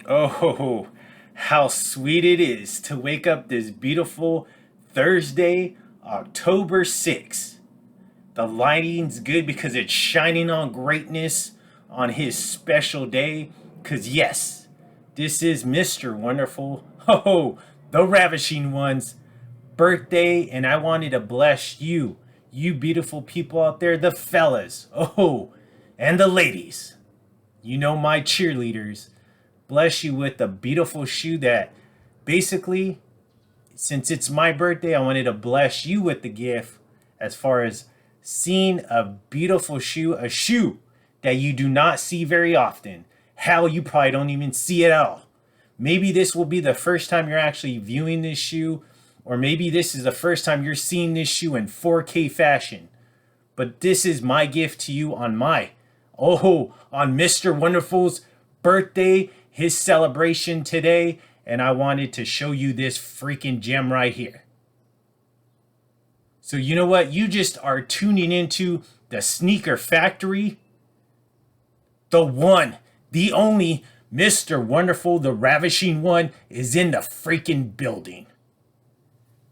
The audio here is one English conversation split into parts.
Oh, how sweet it is to wake up this beautiful Thursday, October 6th. The lighting's good because it's shining on greatness on his special day. Because, yes, this is Mr. Wonderful, the Ravishing One's birthday. And I wanted to bless you, you beautiful people out there, the fellas, and the ladies. You know, my cheerleaders. Bless you with a beautiful shoe that basically, since it's my birthday, I wanted to bless you with the gift as far as seeing a beautiful shoe, a shoe that you do not see very often. Hell, you probably don't even see it at all. Maybe this will be the first time you're actually viewing this shoe, or maybe this is the first time you're seeing this shoe in 4K fashion. But this is my gift to you on on Mr. Wonderful's birthday, his celebration today, and I wanted to show you this freaking gem right here. So you know what? You just are tuning into the Sneaker Factory. The one, the only Mr. Wonderful, the Ravishing One is in the freaking building.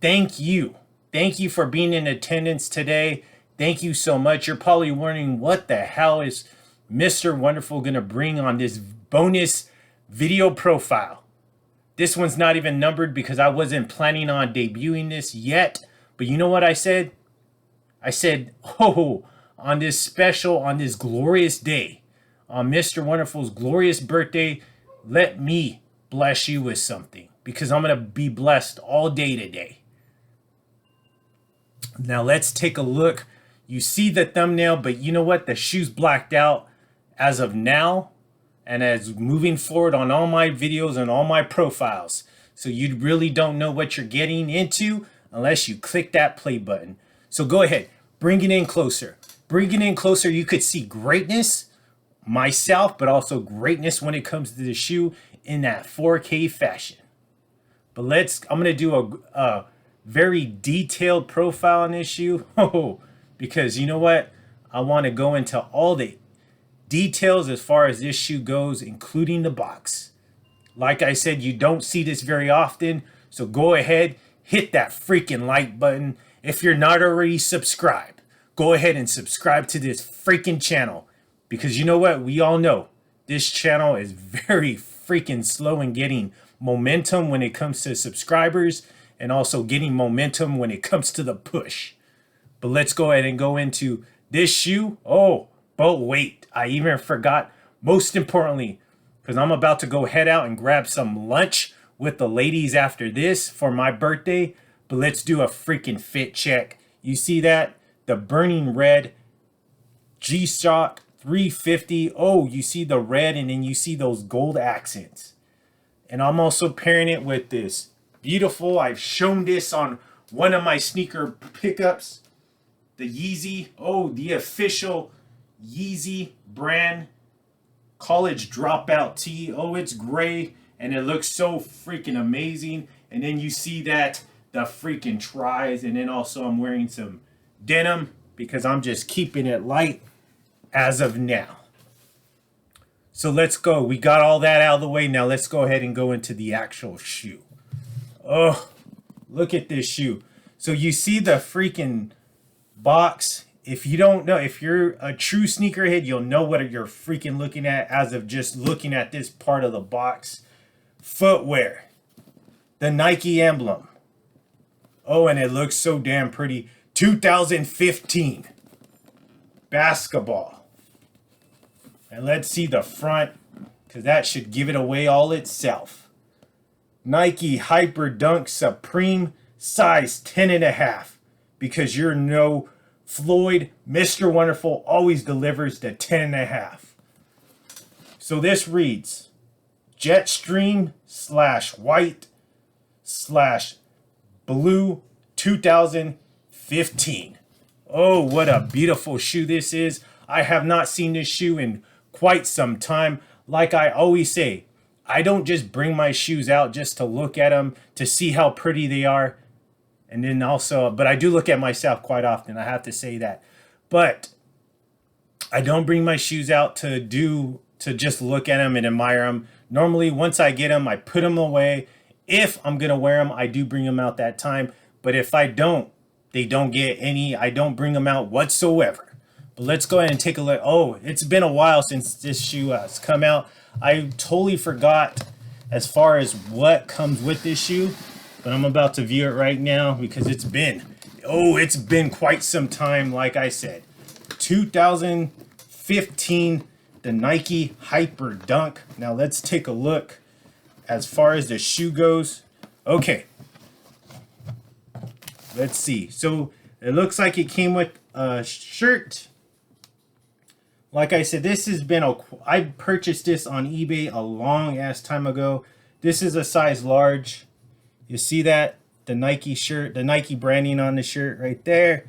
Thank you. Thank you for being in attendance today. Thank you so much. You're probably wondering what the hell is Mr. Wonderful going to bring on this bonus video profile. This one's not even numbered because I wasn't planning on debuting this yet. But you know what I said? I said, on this special, on this glorious day, on Mr. Wonderful's glorious birthday, let me bless you with something. Because I'm going to be blessed all day today. Now let's take a look. You see the thumbnail, but you know what? The shoe's blacked out as of now. And as moving forward on all my videos and all my profiles. So you really don't know what you're getting into unless you click that play button. So go ahead, bring it in closer. Bring it in closer. You could see greatness, myself, but also greatness when it comes to the shoe in that 4K fashion. But I'm going to do a very detailed profile on this shoe. Because you know what? I want to go into all the details as far as this shoe goes, including the box. Like I said, you don't see this very often, so go ahead, hit that freaking like button. If you're not already subscribed, go ahead and subscribe to this freaking channel. Because you know what? We all know this channel is very freaking slow in getting momentum when it comes to subscribers and also getting momentum when it comes to the push. But let's go ahead and go into this shoe. But wait, I even forgot, most importantly, because I'm about to go head out and grab some lunch with the ladies after this for my birthday. But let's do a freaking fit check. You see that? The burning red G-Shock 350. You see the red and then you see those gold accents. And I'm also pairing it with this beautiful, I've shown this on one of my sneaker pickups, the Yeezy, the official Yeezy brand college dropout tee. It's gray and it looks so freaking amazing. And then you see that the freaking tries, and then also I'm wearing some denim because I'm just keeping it light as of now. So let's go. We got all that out of the way. Now let's go ahead and go into the actual shoe. Look at this shoe. So you see the freaking box. If you don't know, if you're a true sneakerhead, you'll know what you're freaking looking at as of just looking at this part of the box. Footwear. The Nike emblem. And it looks so damn pretty. 2015. Basketball. And let's see the front, because that should give it away all itself. Nike Hyperdunk Supreme size 10.5. Because you're no FLOYD, Mr. Wonderful always delivers the 10.5. So this reads Jetstream /white/blue 2015. What a beautiful shoe this is. I have not seen this shoe in quite some time. Like I always say, I don't just bring my shoes out just to look at them, to see how pretty they are. And then also, but I do look at myself quite often, I have to say that. But I don't bring my shoes out to just look at them and admire them. Normally, once I get them, I put them away. If I'm going to wear them, I do bring them out that time. But if I don't, they don't get any. I don't bring them out whatsoever. But let's go ahead and take a look. Oh, it's been a while since this shoe has come out. I totally forgot as far as what comes with this shoe. But I'm about to view it right now because it's been quite some time, like I said. 2015, the Nike Hyperdunk. Now let's take a look as far as the shoe goes. Okay. Let's see. So it looks like it came with a shirt. Like I said, this has been I purchased this on eBay a long ass time ago. This is a size large. You see that? The Nike shirt, the Nike branding on the shirt right there.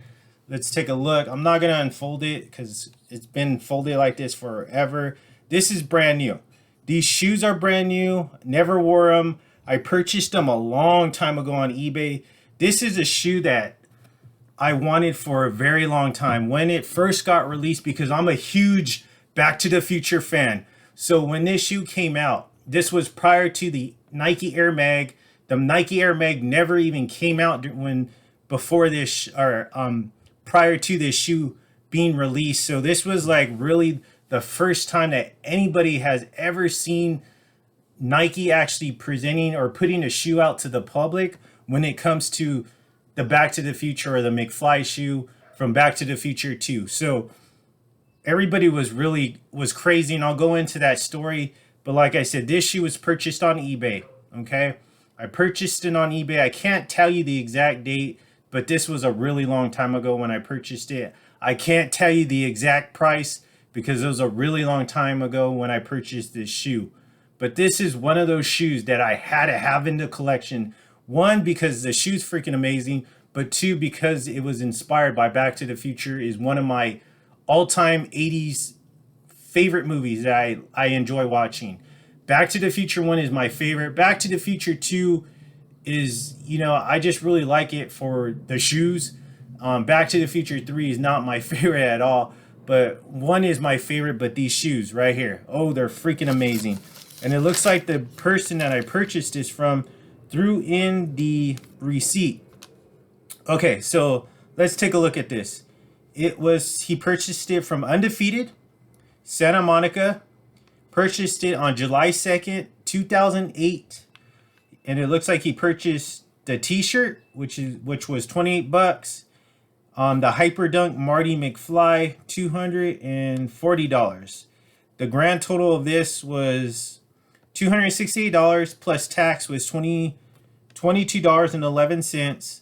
Let's take a look. I'm not going to unfold it because it's been folded like this forever. This is brand new. These shoes are brand new. Never wore them. I purchased them a long time ago on eBay. This is a shoe that I wanted for a very long time when it first got released because I'm a huge Back to the Future fan. So when this shoe came out, this was prior to the Nike Air Mag. The Nike Air Mag never even came out prior to this shoe being released. So this was like really the first time that anybody has ever seen Nike actually presenting or putting a shoe out to the public when it comes to the Back to the Future or the McFly shoe from Back to the Future 2. So everybody was crazy, and I'll go into that story. But like I said, this shoe was purchased on eBay, okay? I purchased it on eBay. I can't tell you the exact date, but this was a really long time ago when I purchased it. I can't tell you the exact price because it was a really long time ago when I purchased this shoe. But this is one of those shoes that I had to have in the collection. One, because the shoe's freaking amazing, but two, because it was inspired by Back to the Future, is one of my all-time 80s favorite movies that I enjoy watching. Back to the Future 1 is my favorite. Back to the Future 2 is, I just really like it for the shoes. Back to the Future 3 is not my favorite at all, but 1 is my favorite, but these shoes right here, oh, they're freaking amazing. And it looks like the person that I purchased this from threw in the receipt. Okay, so let's take a look at this. He purchased it from Undefeated, Santa Monica. Purchased it on July 2nd, 2008. And it looks like he purchased the t-shirt, which was $28. The Hyperdunk Marty Mcfly, $240. The grand total of this was $268 plus tax was $22.11.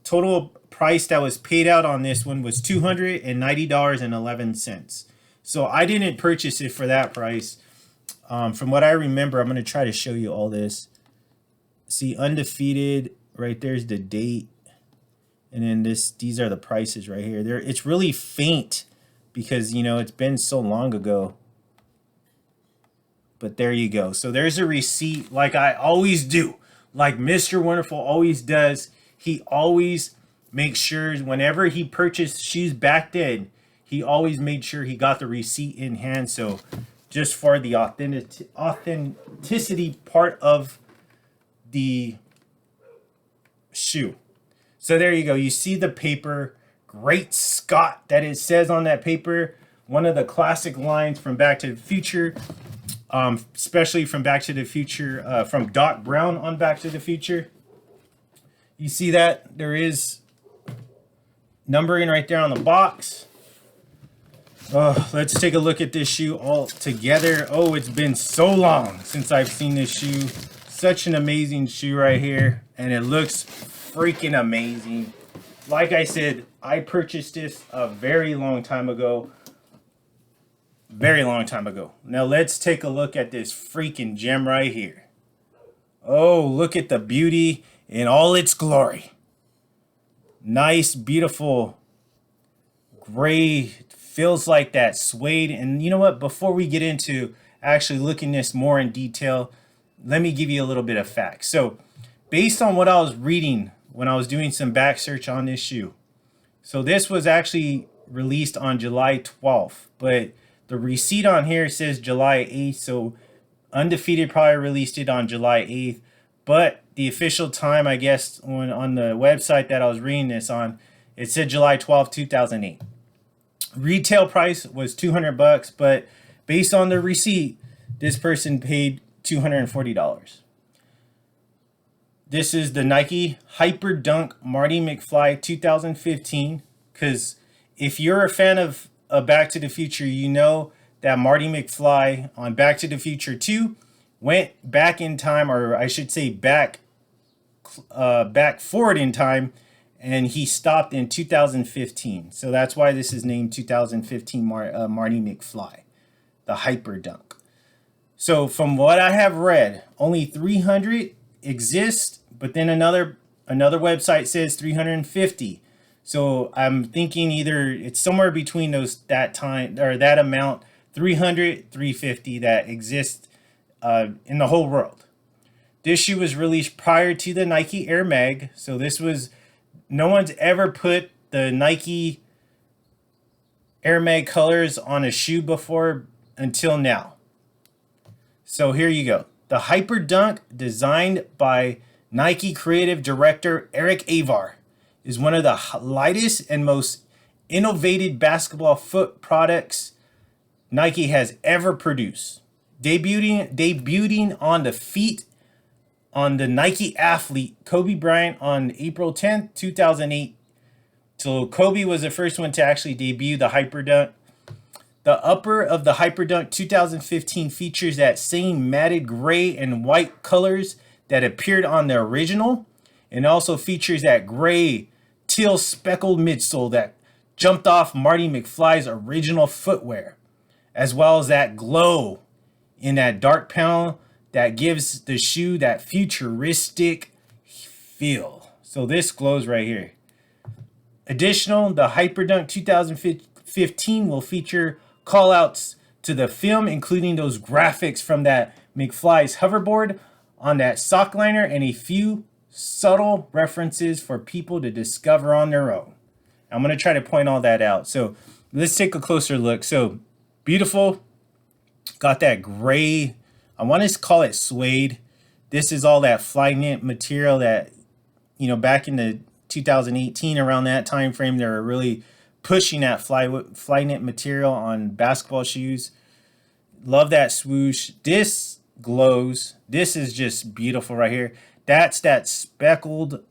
Total price that was paid out on this one was $290.11. So I didn't purchase it for that price. From what I remember, I'm going to try to show you all this. See, Undefeated, right there's the date. And then these are the prices right here. It's really faint because, it's been so long ago. But there you go. So there's a receipt like I always do. Like Mr. Wonderful always does. He always makes sure whenever he purchased shoes back then, he always made sure he got the receipt in hand. So just for the authenticity part of the shoe. So there you go. You see the paper. Great Scott that it says on that paper. One of the classic lines from Back to the Future. Especially from Back to the Future. From Doc Brown on Back to the Future. You see that? There is numbering right there on the box. Let's take a look at this shoe all together. Oh, it's been so long since I've seen this shoe. Such an amazing shoe right here. And it looks freaking amazing. Like I said, I purchased this a very long time ago. Very long time ago. Now let's take a look at this freaking gem right here. Oh, look at the beauty in all its glory. Nice, beautiful gray. Feels like that suede. And you know what? Before we get into actually looking this more in detail, let me give you a little bit of facts. So based on what I was reading when I was doing some back search on this shoe. So this was actually released on July 12th, but the receipt on here says July 8th. So Undefeated probably released it on July 8th, but the official time, I guess, on the website that I was reading this on, it said July 12th, 2008. Retail price was $200, but based on the receipt, this person paid $240. This is the Nike Hyperdunk Marty Mcfly 2015. Because if you're a fan of Back to the Future, you know that Marty Mcfly on Back to the Future 2 went back in time, or I should say back forward in time, and he stopped in 2015. So that's why this is named 2015 Marty Mcfly, the Hyperdunk. So from what I have read, only 300 exist, but then another website says 350. So I'm thinking either it's somewhere between that amount, 300, 350 that exist in the whole world. This shoe was released prior to the Nike Air Mag. So no one's ever put the Nike Air Mag colors on a shoe before until now. So here you go. The Hyperdunk, designed by Nike creative director Eric Avar, is one of the lightest and most innovative basketball foot products Nike has ever produced. Debuting on the feet on the Nike athlete Kobe Bryant on April 10th, 2008. So Kobe was the first one to actually debut the Hyperdunk. The upper of the Hyperdunk 2015 features that same matted gray and white colors that appeared on the original, and also features that gray teal speckled midsole that jumped off Marty McFly's original footwear, as well as that glow in that dark panel that gives the shoe that futuristic feel. So this glows right here. Additional, the Hyperdunk 2015 will feature callouts to the film, including those graphics from that McFly's hoverboard on that sock liner, and a few subtle references for people to discover on their own. I'm going to try to point all that out. So let's take a closer look. So beautiful. Got that gray, I want to call it suede. This is all that Flyknit material that, back in the 2018, around that time frame, they were really pushing that Flyknit material on basketball shoes. Love that swoosh. This glows. This is just beautiful right here. That's that speckled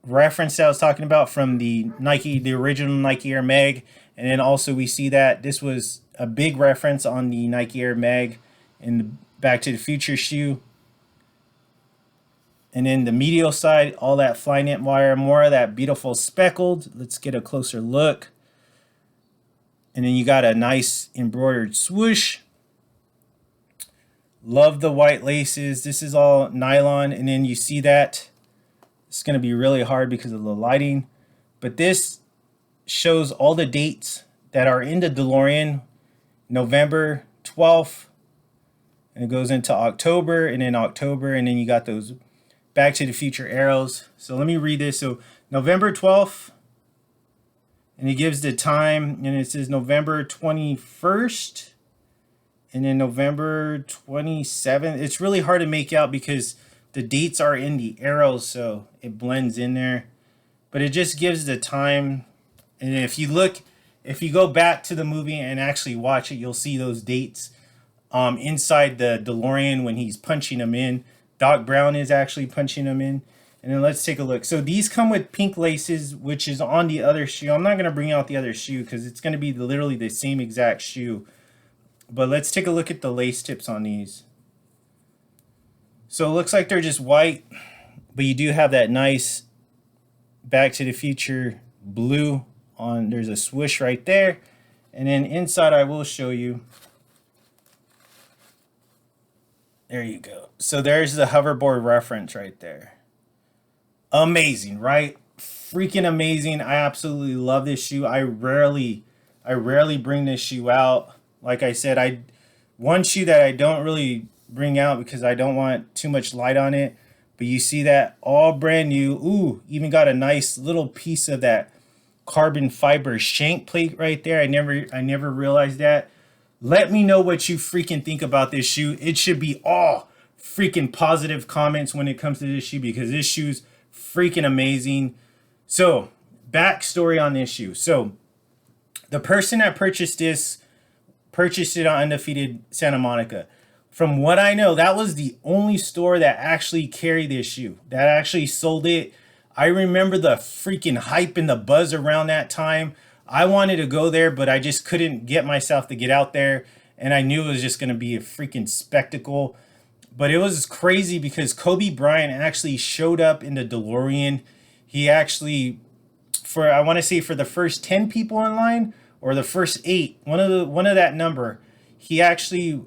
reference that I was talking about from the original Nike Air Mag. And then also we see that this was a big reference on the Nike Air Mag in the Back to the Future shoe. And then the medial side, all that Flyknit wire, more of that beautiful speckled. Let's get a closer look. And then you got a nice embroidered swoosh. Love the white laces. This is all nylon. And then you see that it's going to be really hard because of the lighting. But this shows all the dates that are in the DeLorean. November 12th. And it goes into October, and then October. And then you got those Back to the Future arrows. So let me read this. So November 12th, and it gives the time, and it says November 21st, and then November 27th. It's really hard to make out because the dates are in the arrows, so it blends in there. But it just gives the time. And if you go back to the movie and actually watch it, you'll see those dates inside the DeLorean when he's punching them in. Doc Brown is actually punching them in. And then let's take a look. So these come with pink laces, which is on the other shoe. I'm not going to bring out the other shoe because it's going to be literally the same exact shoe. But let's take a look at the lace tips on these. So it looks like they're just white, but you do have that nice Back to the Future blue on. There's a swoosh right there. And then inside I will show you. There you go. So there's the hoverboard reference right there. Amazing, right? Freaking amazing. I absolutely love this shoe. I rarely bring this shoe out. Like I said, one shoe that I don't really bring out because I don't want too much light on it. But you see that all brand new. Ooh, even got a nice little piece of that carbon fiber shank plate right there. I never realized that. Let me know what you freaking think about this shoe. It should be all freaking positive comments when it comes to this shoe, because this shoe's freaking amazing. So, backstory on this shoe. So, the person that purchased it on Undefeated Santa Monica. From what I know, that was the only store that actually carried this shoe, that actually sold it. I remember the freaking hype and the buzz around that time. I wanted to go there, but I just couldn't get myself to get out there. And I knew it was just going to be a freaking spectacle. But it was crazy because Kobe Bryant actually showed up in the DeLorean. He actually, I want to say for the first 10 people in line, or the first 8, one of that number, you actually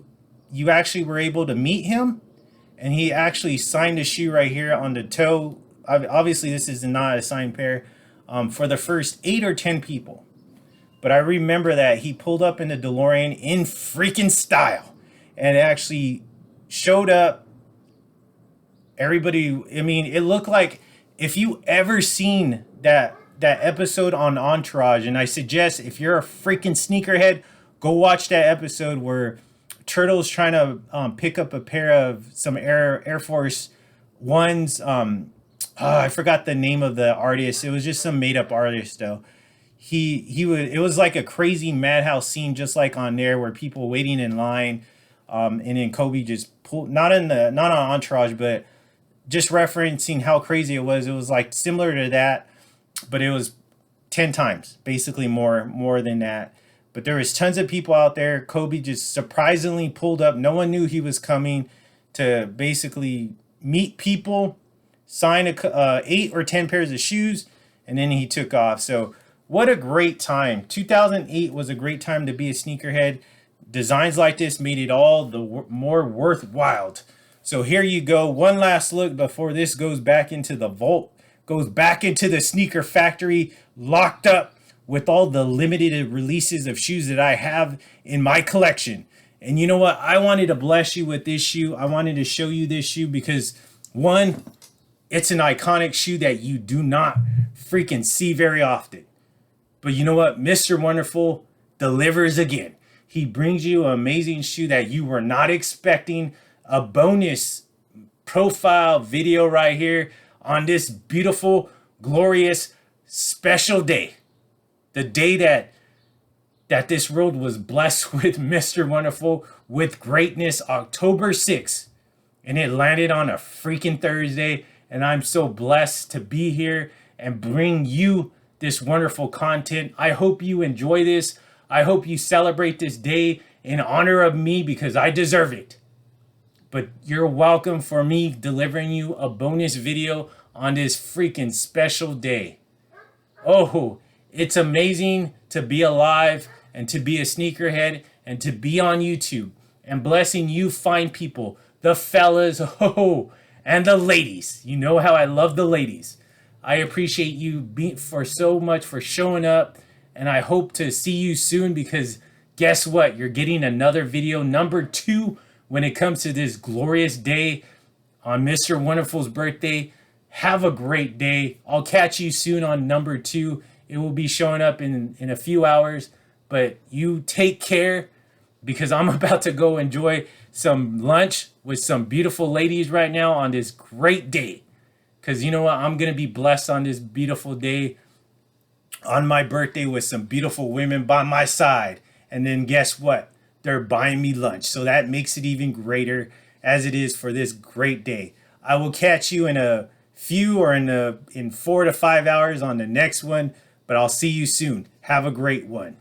were able to meet him, and he actually signed a shoe right here on the toe. Obviously, this is not a signed pair, for the first 8 or 10 people. But I remember that he pulled up in the DeLorean in freaking style and actually showed up. Everybody, I mean, it looked like, if you ever seen that episode on Entourage, and I suggest if you're a freaking sneakerhead, go watch that episode where Turtle's trying to pick up a pair of some Air Force Ones. I forgot the name of the artist. It was just some made up artist though. It was like a crazy madhouse scene, just like on there, where people waiting in line, and then Kobe just pulled, not on Entourage, but just referencing how crazy it was. It was like similar to that, but it was 10 times, basically more than that. But there was tons of people out there. Kobe just surprisingly pulled up. No one knew he was coming to basically meet people, sign 8 or 10 pairs of shoes, and then he took off. So what a great time. 2008 was a great time to be a sneakerhead. Designs like this made it all the more worthwhile. So here you go. One last look before this goes back into the vault, goes back into the sneaker factory, locked up with all the limited releases of shoes that I have in my collection. And you know what? I wanted to bless you with this shoe. I wanted to show you this shoe because, one, it's an iconic shoe that you do not freaking see very often. But you know what? Mr. Wonderful delivers again. He brings you an amazing shoe that you were not expecting. A bonus profile video right here on this beautiful, glorious, special day. The day that this world was blessed with Mr. Wonderful, with greatness, October 6th. And it landed on a freaking Thursday. And I'm so blessed to be here and bring you this wonderful content. I hope you enjoy this. I hope you celebrate this day in honor of me, because I deserve it. But you're welcome for me delivering you a bonus video on this freaking special day. Oh, it's amazing to be alive and to be a sneakerhead and to be on YouTube and blessing you fine people, the fellas, and the ladies. You know how I love the ladies. I appreciate you so much for showing up, and I hope to see you soon, because guess what? You're getting another video, number 2, when it comes to this glorious day on Mr. Wonderful's birthday. Have a great day. I'll catch you soon on number 2. It will be showing up in a few hours, but you take care, because I'm about to go enjoy some lunch with some beautiful ladies right now on this great day. Because you know what? I'm going to be blessed on this beautiful day, on my birthday, with some beautiful women by my side. And then guess what? They're buying me lunch. So that makes it even greater, as it is for this great day. I will catch you in a few, or in 4 to 5 hours on the next one. But I'll see you soon. Have a great one.